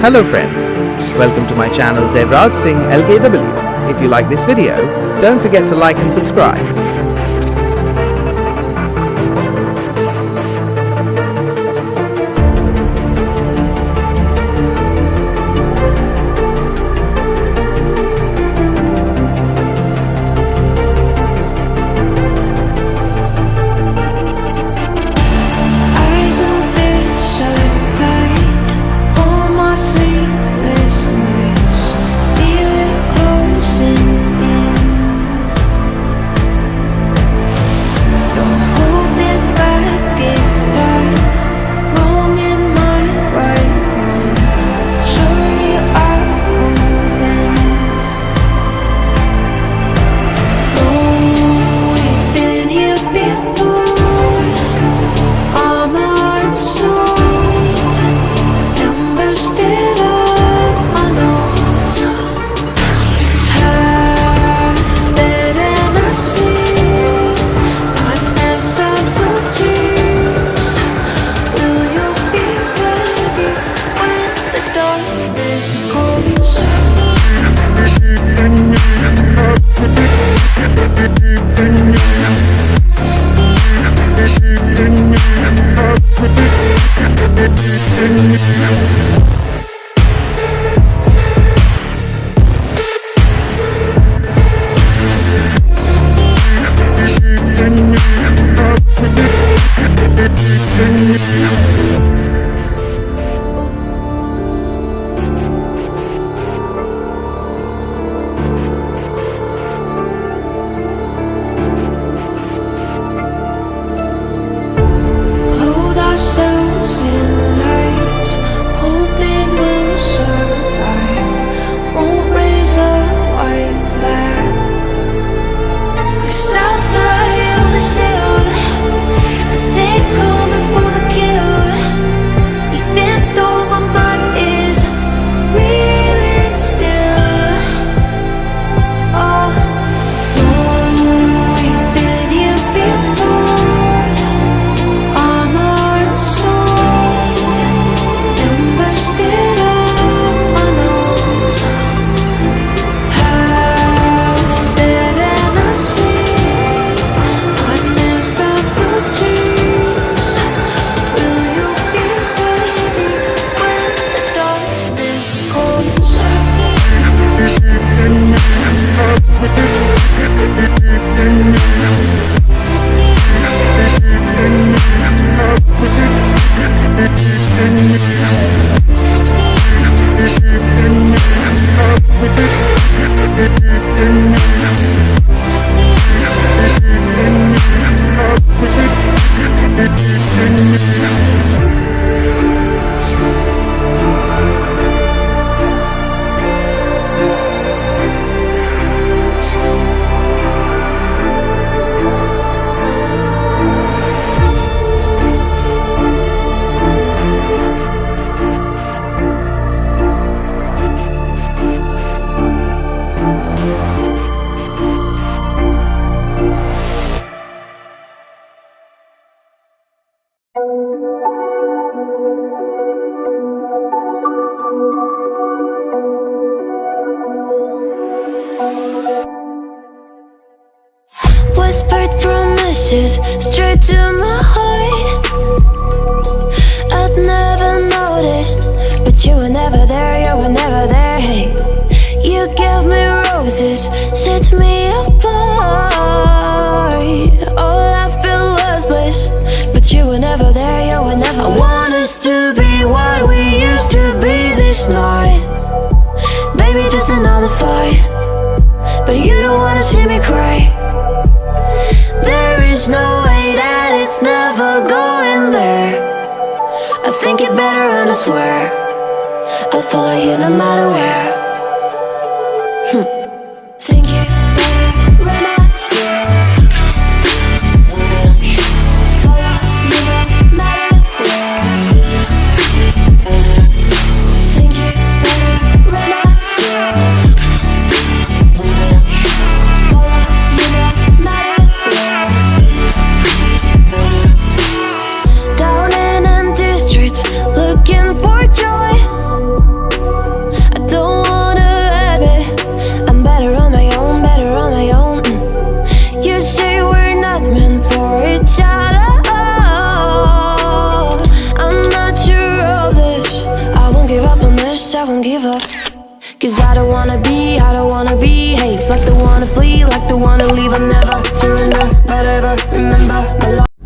Hello friends, welcome to my channel Devraj Singh LKW. If you like this video, don't forget to like and subscribe. Whispered promises straight to my heart. I'd never noticed, but you were never there, you were never there. Hey, you gave me roses, set me apart. All I felt was bliss, but you were never there, you were never there. I want us to be what we used to be this night. Baby, just another fight, but you don't wanna see me cry. There is no way that it's never going there. I think it better and I swear I'll follow you no matter where. Think it better and I swear follow you no matter where. Think it better and I swear follow you no matter where. Down in empty streets, looking for joy. forever. Cause I don't wanna behave like the one to flee, like the one to leave. I'll never surrender, but ever remember my life.